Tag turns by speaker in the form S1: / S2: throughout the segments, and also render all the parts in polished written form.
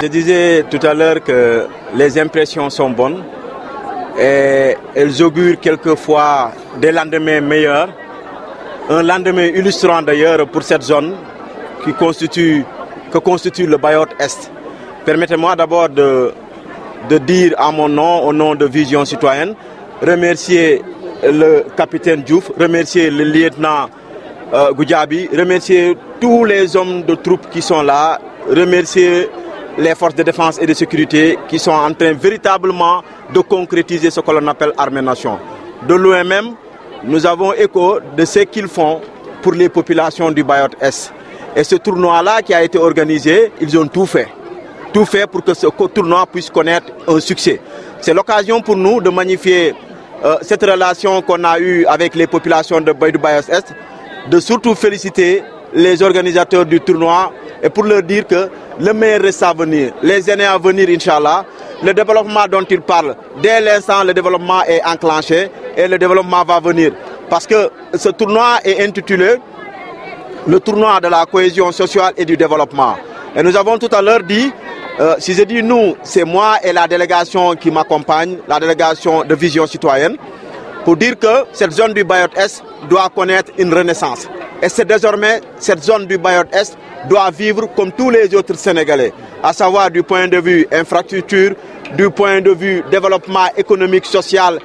S1: Je disais tout à l'heure que les impressions sont bonnes et elles augurent quelquefois des lendemains meilleurs. Un lendemain illustrant d'ailleurs pour cette zone que constitue le Bayot-Est. Permettez-moi d'abord de dire à mon nom, au nom de Vision Citoyenne, remercier le capitaine Diouf, remercier le lieutenant Goudiaby, remercier tous les hommes de troupes qui sont là, remercier les forces de défense et de sécurité qui sont en train véritablement de concrétiser ce que l'on appelle Armée-Nation. De loin même, nous avons écho de ce qu'ils font pour les populations du Bayot-Est. Et ce tournoi-là qui a été organisé, ils ont tout fait. Tout fait pour que ce tournoi puisse connaître un succès. C'est l'occasion pour nous de magnifier cette relation qu'on a eue avec les populations du Bayot-Est, de surtout féliciter les organisateurs du tournoi et pour leur dire que le meilleur reste à venir, les années à venir, Inch'Allah. Le développement dont ils parlent, dès l'instant, le développement est enclenché et le développement va venir. Parce que ce tournoi est intitulé le tournoi de la cohésion sociale et du développement. Et nous avons tout à l'heure dit, si je dis nous, c'est moi et la délégation qui m'accompagne, la délégation de Vision Citoyenne, pour dire que cette zone du Bayot-Est doit connaître une renaissance. Et c'est désormais cette zone du Bayot-Est doit vivre comme tous les autres Sénégalais, à savoir du point de vue infrastructure, du point de vue développement économique, social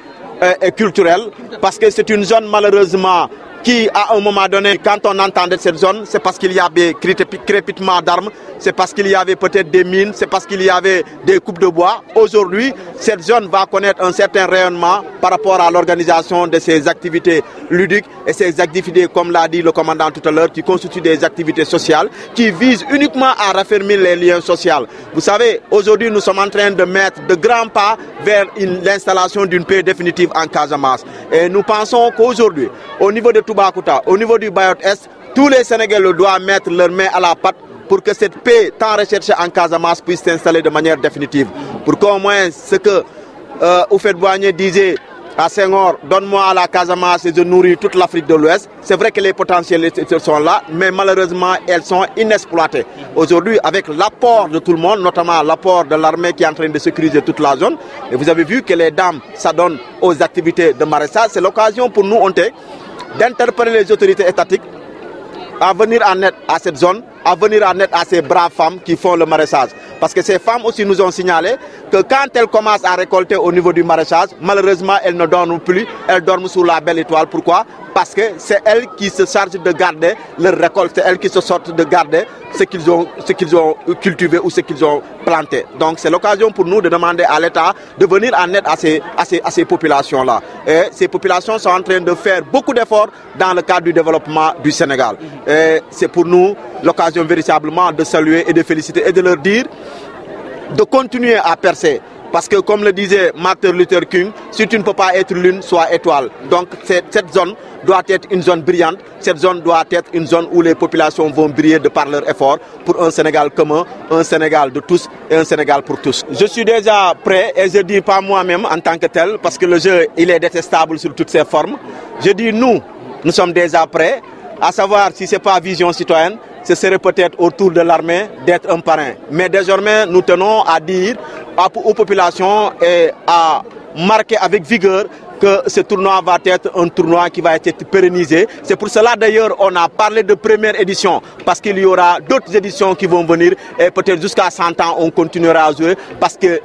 S1: et culturel, parce que c'est une zone malheureusement qui, à un moment donné, quand on entendait cette zone, c'est parce qu'il y avait crépitement d'armes, c'est parce qu'il y avait peut-être des mines, c'est parce qu'il y avait des coupes de bois. Aujourd'hui, cette zone va connaître un certain rayonnement par rapport à l'organisation de ces activités ludiques et ces activités, comme l'a dit le commandant tout à l'heure, qui constituent des activités sociales, qui visent uniquement à raffermir les liens sociaux. Vous savez, aujourd'hui, nous sommes en train de mettre de grands pas vers l'installation d'une paix définitive en Casamance. Et nous pensons qu'aujourd'hui, au niveau de Toubacouta, au niveau du Bayot-Est, tous les Sénégalais doivent mettre leurs mains à la pâte pour que cette paix tant recherchée en Casamance puisse s'installer de manière définitive. Pour qu'au moins ce que Houphouët-Boigny disait à Senghor, donne-moi à la Casamance et je nourris toute l'Afrique de l'Ouest. C'est vrai que les potentiels sont là, mais malheureusement, elles sont inexploitées. Aujourd'hui, avec l'apport de tout le monde, notamment l'apport de l'armée qui est en train de sécuriser toute la zone, et vous avez vu que les dames s'adonnent aux activités de maraîchage, c'est l'occasion pour nous, d'interpeller les autorités étatiques à venir en aide à cette zone, à venir en aide à ces braves femmes qui font le maraîchage. Parce que ces femmes aussi nous ont signalé que quand elles commencent à récolter au niveau du maraîchage, malheureusement elles ne dorment plus, elles dorment sous la belle étoile. Pourquoi? Parce que c'est elles qui se chargent de garder leur récolte, c'est elles qui se sortent de garder ce qu'ils ont cultivé ou ce qu'ils ont planté. Donc c'est l'occasion pour nous de demander à l'État de venir en aide à ces populations-là. Et ces populations sont en train de faire beaucoup d'efforts dans le cadre du développement du Sénégal. Et c'est pour nous l'occasion véritablement de saluer et de féliciter et de leur dire de continuer à percer. Parce que comme le disait Martin Luther King, si tu ne peux pas être lune, sois étoile. Donc cette zone doit être une zone brillante, cette zone doit être une zone où les populations vont briller de par leur effort pour un Sénégal commun, un Sénégal de tous et un Sénégal pour tous. Je suis déjà prêt et je dis pas moi-même en tant que tel, parce que le jeu il est détestable sur toutes ses formes. Je dis nous sommes déjà prêts, à savoir si ce n'est pas Vision Citoyenne, ce serait peut-être autour de l'armée d'être un parrain. Mais désormais, nous tenons à dire aux populations et à marquer avec vigueur que ce tournoi va être un tournoi qui va être pérennisé. C'est pour cela d'ailleurs on a parlé de première édition, parce qu'il y aura d'autres éditions qui vont venir et peut-être jusqu'à 100 ans on continuera à jouer, parce que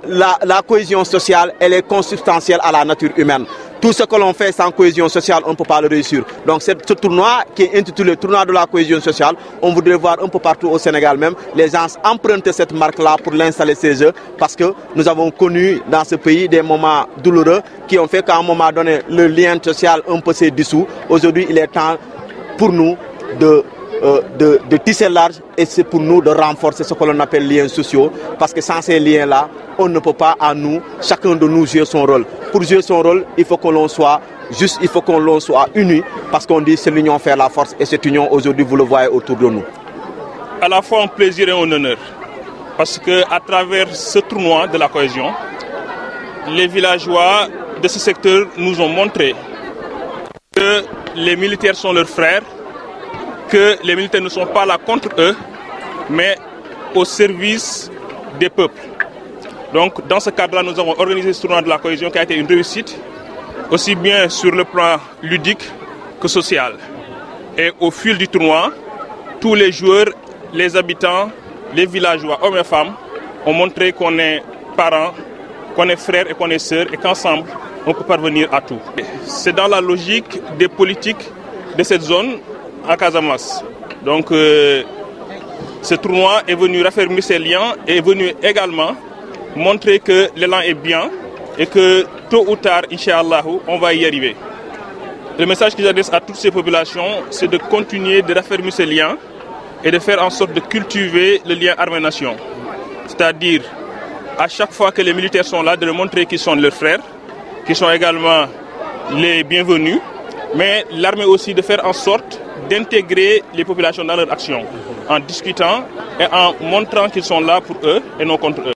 S1: la cohésion sociale elle est consubstantielle à la nature humaine. Tout ce que l'on fait sans cohésion sociale, on ne peut pas le réussir. Donc ce tournoi qui est intitulé Tournoi de la cohésion sociale, on voudrait voir un peu partout au Sénégal même, les gens emprunter cette marque-là pour l'installer ces jeux, parce que nous avons connu dans ce pays des moments douloureux qui ont fait qu'à un moment donné, le lien social un peu s'est dissous. Aujourd'hui, il est temps pour nous de de tisser large, et c'est pour nous de renforcer ce que l'on appelle liens sociaux, parce que sans ces liens-là, on ne peut pas à nous, chacun de nous, jouer son rôle. Pour jouer son rôle, il faut que l'on soit juste, il faut que l'on soit unis, parce qu'on dit c'est l'union fait la force, et cette union aujourd'hui, vous le voyez autour de nous.
S2: À la fois un plaisir et un honneur, parce qu'à travers ce tournoi de la cohésion, les villageois de ce secteur nous ont montré que les militaires sont leurs frères, que les militaires ne sont pas là contre eux, mais au service des peuples. Donc dans ce cadre-là, nous avons organisé ce tournoi de la cohésion qui a été une réussite, aussi bien sur le plan ludique que social. Et au fil du tournoi, tous les joueurs, les habitants, les villageois, hommes et femmes, ont montré qu'on est parents, qu'on est frères et qu'on est sœurs, et qu'ensemble, on peut parvenir à tout. C'est dans la logique des politiques de cette zone à Casamance. Donc ce tournoi est venu raffermir ces liens et est venu également montrer que l'élan est bien et que tôt ou tard, Inch'Allah, on va y arriver. Le message que j'adresse à toutes ces populations, c'est de continuer de raffermir ces liens et de faire en sorte de cultiver le lien armée-nation. C'est-à-dire, à chaque fois que les militaires sont là, de leur montrer qu'ils sont leurs frères, qu'ils sont également les bienvenus, mais l'armée aussi de faire en sorte d'intégrer les populations dans leur action, en discutant et en montrant qu'ils sont là pour eux et non contre eux.